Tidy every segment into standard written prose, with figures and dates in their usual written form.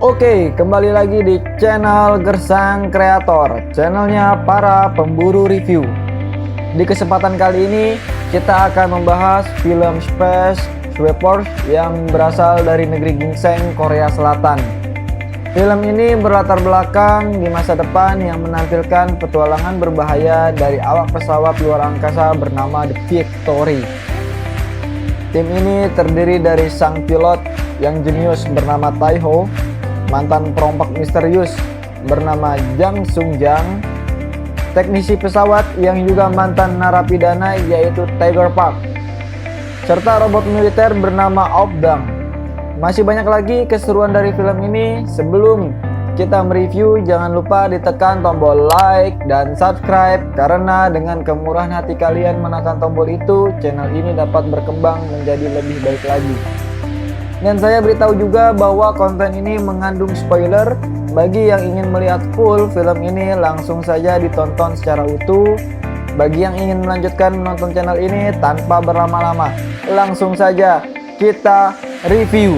Oke, kembali lagi di channel Gersang Kreator, channelnya para pemburu review. Di kesempatan kali ini kita akan membahas film Space Sweepers yang berasal dari negeri ginseng, Korea Selatan. Film ini berlatar belakang di masa depan yang menampilkan petualangan berbahaya dari awak pesawat luar angkasa bernama The Victory. Tim ini terdiri dari sang pilot yang jenius bernama Tae-ho, mantan perompak misterius bernama Jang Sung-jang, teknisi pesawat yang juga mantan narapidana yaitu Tiger Park, serta robot militer bernama Opdam. Masih banyak lagi keseruan dari film ini. Sebelum kita mereview, jangan lupa ditekan tombol like dan subscribe, karena dengan kemurahan hati kalian menekan tombol itu, channel ini dapat berkembang menjadi lebih baik lagi. Dan saya beritahu juga bahwa konten ini mengandung spoiler. Bagi yang ingin melihat full film ini, langsung saja ditonton secara utuh. Bagi yang ingin melanjutkan menonton channel ini tanpa berlama-lama, langsung saja kita review.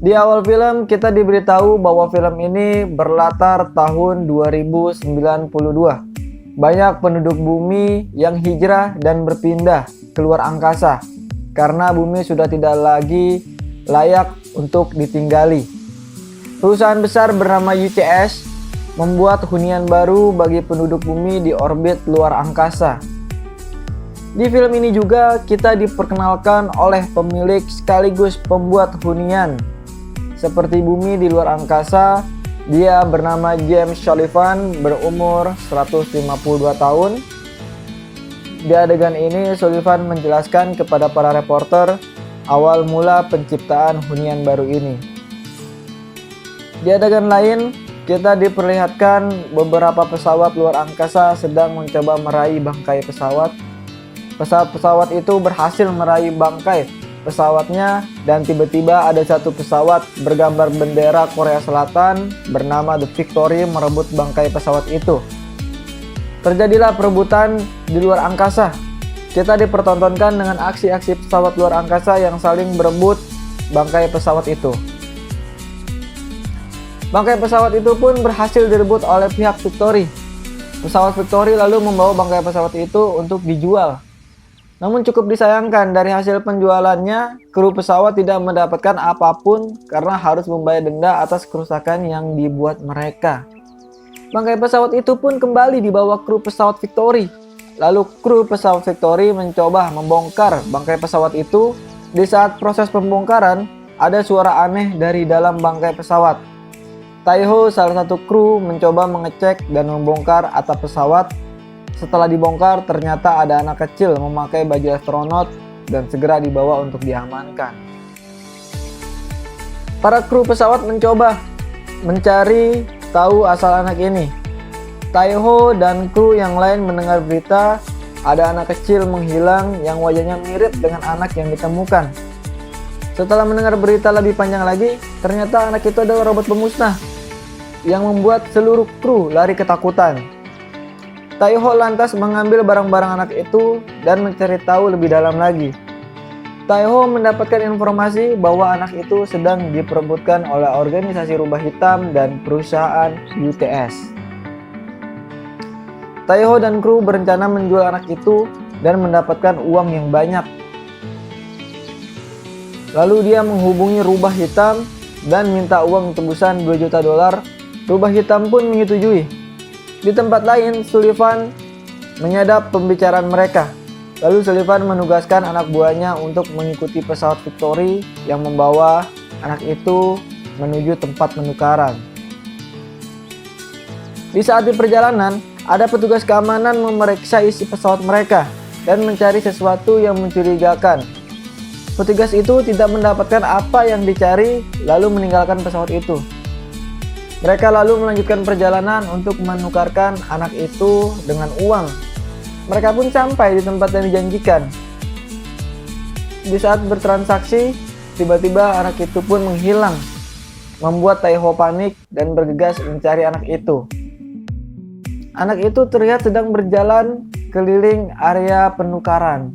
Di awal film kita diberitahu bahwa film ini berlatar tahun 2092. Banyak penduduk bumi yang hijrah dan berpindah keluar angkasa karena bumi sudah tidak lagi layak untuk ditinggali. Perusahaan besar bernama UTS membuat hunian baru bagi penduduk bumi di orbit luar angkasa. Di film ini juga kita diperkenalkan oleh pemilik sekaligus pembuat hunian seperti bumi di luar angkasa. Dia bernama James Sullivan, berumur 152 tahun. Di adegan ini Sullivan menjelaskan kepada para reporter awal mula penciptaan hunian baru ini. Di adegan lain kita diperlihatkan beberapa pesawat luar angkasa sedang mencoba meraih bangkai pesawat. Pesawat itu berhasil meraih bangkai pesawatnya, dan tiba-tiba ada satu pesawat bergambar bendera Korea Selatan bernama The Victory merebut bangkai pesawat itu. Terjadilah perebutan di luar angkasa. Kita dipertontonkan dengan aksi-aksi pesawat luar angkasa yang saling berebut bangkai pesawat itu. Bangkai pesawat itu pun berhasil direbut oleh pihak Victory. Pesawat Victory lalu membawa bangkai pesawat itu untuk dijual. Namun cukup disayangkan, dari hasil penjualannya, kru pesawat tidak mendapatkan apapun karena harus membayar denda atas kerusakan yang dibuat mereka. Bangkai pesawat itu pun kembali dibawa kru pesawat Victory. Lalu kru pesawat Victory mencoba membongkar bangkai pesawat itu. Di saat proses pembongkaran, ada suara aneh dari dalam bangkai pesawat. Tae-ho, salah satu kru, mencoba mengecek dan membongkar atap pesawat. Setelah dibongkar, ternyata ada anak kecil memakai baju astronot dan segera dibawa untuk diamankan. Para kru pesawat mencoba mencari tahu asal anak ini. Tae-ho dan kru yang lain mendengar berita ada anak kecil menghilang yang wajahnya mirip dengan anak yang ditemukan. Setelah mendengar berita lebih panjang lagi, ternyata anak itu adalah robot pemusnah yang membuat seluruh kru lari ketakutan. Tae-ho lantas mengambil barang-barang anak itu dan mencari tahu lebih dalam lagi. Tae-ho mendapatkan informasi bahwa anak itu sedang diperebutkan oleh organisasi rubah hitam dan perusahaan UTS. Tae-ho dan kru berencana menjual anak itu dan mendapatkan uang yang banyak. Lalu dia menghubungi rubah hitam dan minta uang tebusan $2 juta. Rubah hitam pun menyetujui. Di tempat lain, Sullivan menyadap pembicaraan mereka. Lalu Sullivan menugaskan anak buahnya untuk mengikuti pesawat Victory yang membawa anak itu menuju tempat penukaran. Di saat di perjalanan, ada petugas keamanan memeriksa isi pesawat mereka dan mencari sesuatu yang mencurigakan. Petugas itu tidak mendapatkan apa yang dicari, lalu meninggalkan pesawat itu. Mereka lalu melanjutkan perjalanan untuk menukarkan anak itu dengan uang. Mereka pun sampai di tempat yang dijanjikan. Di saat bertransaksi, tiba-tiba anak itu pun menghilang. membuat Taiho panik dan bergegas mencari anak itu. Anak itu terlihat sedang berjalan keliling area penukaran.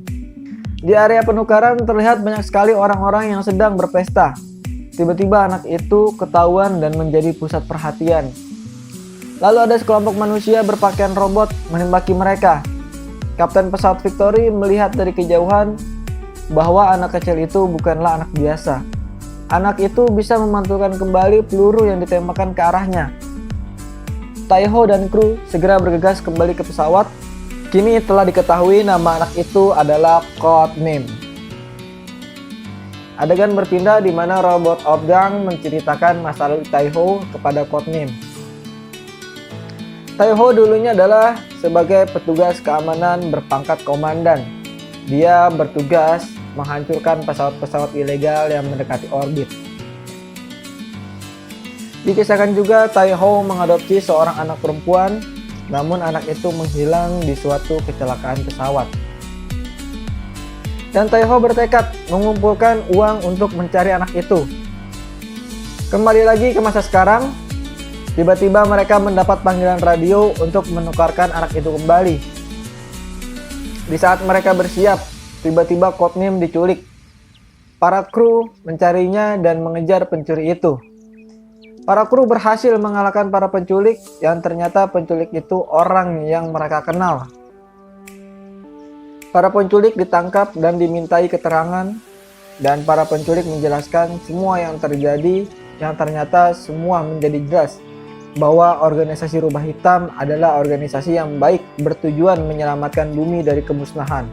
Di area penukaran terlihat banyak sekali orang-orang yang sedang berpesta. Tiba-tiba anak itu ketahuan dan menjadi pusat perhatian. Lalu ada sekelompok manusia berpakaian robot menembaki mereka. Kapten pesawat Victory melihat dari kejauhan bahwa anak kecil itu bukanlah anak biasa. Anak itu bisa memantulkan kembali peluru yang ditembakkan ke arahnya. Taiho dan kru segera bergegas kembali ke pesawat. Kini telah diketahui nama anak itu adalah Codename. Adegan berpindah di mana robot Opgang menceritakan masa lalu Taiho kepada Codename. Taiho dulunya adalah sebagai petugas keamanan berpangkat komandan. Dia bertugas menghancurkan pesawat-pesawat ilegal yang mendekati orbit. Dikisahkan juga Taiho mengadopsi seorang anak perempuan, namun anak itu menghilang di suatu kecelakaan pesawat. Dan Taiho bertekad mengumpulkan uang untuk mencari anak itu. Kembali lagi ke masa sekarang, tiba-tiba mereka mendapat panggilan radio untuk menukarkan anak itu kembali. Di saat mereka bersiap, tiba-tiba Codename diculik. Para kru mencarinya dan mengejar pencuri itu. Para kru berhasil mengalahkan para penculik yang ternyata penculik itu orang yang mereka kenal. Para penculik ditangkap dan dimintai keterangan, dan para penculik menjelaskan semua yang terjadi, yang ternyata semua menjadi jelas bahwa organisasi Rubah Hitam adalah organisasi yang baik bertujuan menyelamatkan bumi dari kemusnahan.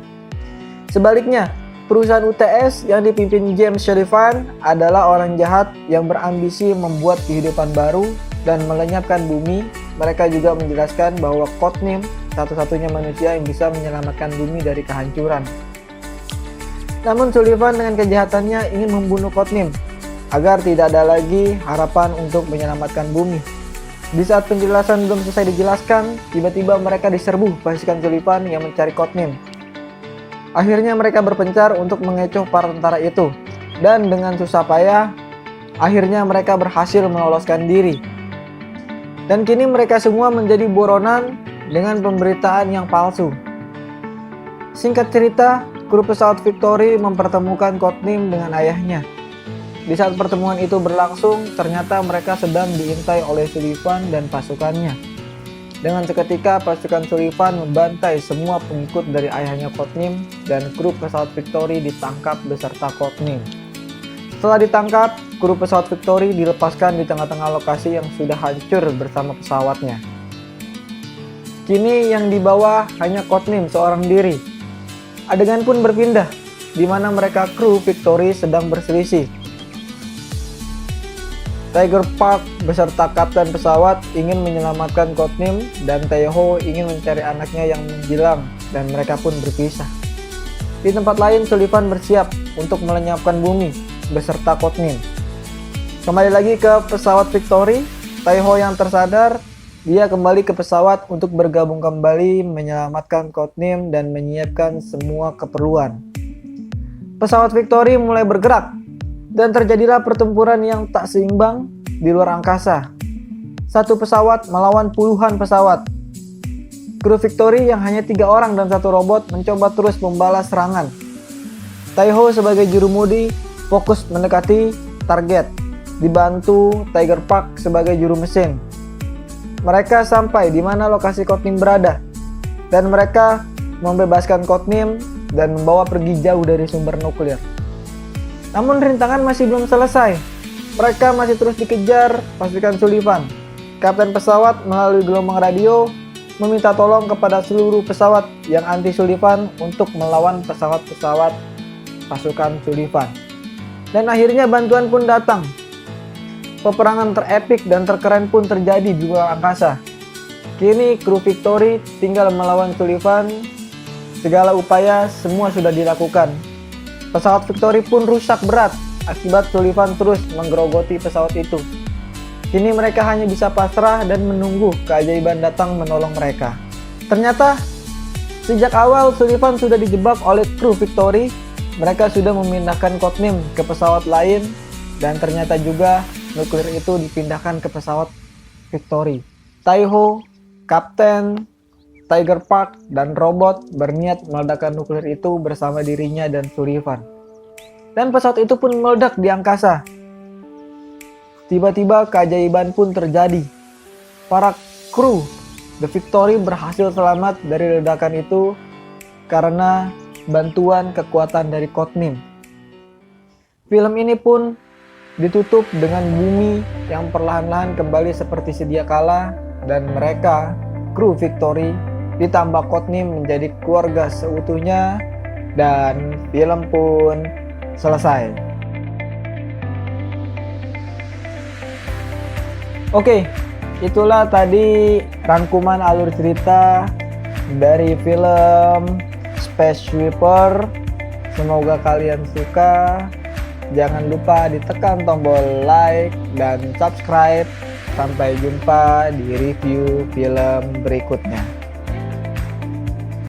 Sebaliknya, perusahaan UTS yang dipimpin James Sullivan adalah orang jahat yang berambisi membuat kehidupan baru dan melenyapkan bumi. Mereka juga menjelaskan bahwa Codename satu-satunya manusia yang bisa menyelamatkan bumi dari kehancuran. Namun Sullivan dengan kejahatannya ingin membunuh Codename agar tidak ada lagi harapan untuk menyelamatkan bumi. Di saat penjelasan belum selesai dijelaskan, tiba-tiba mereka diserbu pasukan Sullivan yang mencari Codename. Akhirnya mereka berpencar untuk mengecoh para tentara itu, dan dengan susah payah, akhirnya mereka berhasil meloloskan diri. Dan kini mereka semua menjadi buronan dengan pemberitaan yang palsu. Singkat cerita, kru pesawat Victory mempertemukan Codename dengan ayahnya. Di saat pertemuan itu berlangsung, ternyata mereka sedang diintai oleh Sullivan dan pasukannya. Dengan seketika, pasukan Sullivan membantai semua pengikut dari ayahnya Codename dan kru pesawat Victory ditangkap beserta Codename. Setelah ditangkap, kru pesawat Victory dilepaskan di tengah-tengah lokasi yang sudah hancur bersama pesawatnya. Kini yang dibawa hanya Codename seorang diri. Adegan pun berpindah, di mana mereka kru Victory sedang berselisih. Tiger Park beserta kapten pesawat ingin menyelamatkan Codename dan Taiho ingin mencari anaknya yang menghilang dan mereka pun berpisah. Di tempat lain Sullivan bersiap untuk melenyapkan bumi beserta Codename. Kembali lagi ke pesawat Victory, Taiho yang tersadar, dia kembali ke pesawat untuk bergabung kembali menyelamatkan Codename dan menyiapkan semua keperluan. Pesawat Victory mulai bergerak. Dan terjadilah pertempuran yang tak seimbang di luar angkasa. Satu pesawat melawan puluhan pesawat. Kru Victory yang hanya 3 orang dan 1 robot mencoba terus membalas serangan. Taiho sebagai jurumudi fokus mendekati target, dibantu Tiger Park sebagai juru mesin. Mereka sampai di mana lokasi Codename berada, dan mereka membebaskan Codename dan membawa pergi jauh dari sumber nuklir. Namun rintangan masih belum selesai. Mereka masih terus dikejar pasukan Sullivan. Kapten pesawat melalui gelombang radio meminta tolong kepada seluruh pesawat yang anti Sullivan untuk melawan pesawat-pesawat pasukan Sullivan. Dan akhirnya bantuan pun datang. Peperangan terepik dan terkeren pun terjadi di luar angkasa. Kini kru Victory tinggal melawan Sullivan. Segala upaya semua sudah dilakukan. Pesawat Victory pun rusak berat akibat Sullivan terus menggerogoti pesawat itu. Kini mereka hanya bisa pasrah dan menunggu keajaiban datang menolong mereka. Ternyata, sejak awal Sullivan sudah dijebak oleh kru Victory. Mereka sudah memindahkan Codename ke pesawat lain dan ternyata juga nuklir itu dipindahkan ke pesawat Victory. Taiho, Kapten, Tiger Park, dan robot berniat meledakkan nuklir itu bersama dirinya dan Sullivan. Dan pesawat itu pun meledak di angkasa. Tiba-tiba keajaiban pun terjadi. Para kru The Victory berhasil selamat dari ledakan itu karena bantuan kekuatan dari Codename. Film ini pun ditutup dengan bumi yang perlahan-lahan kembali seperti sedia kala dan mereka, kru Victory, ditambah Codename menjadi keluarga seutuhnya dan film pun selesai. Oke, itulah tadi rangkuman alur cerita dari film Space Sweeper. Semoga kalian suka. Jangan lupa ditekan tombol like dan subscribe. Sampai jumpa di review film berikutnya.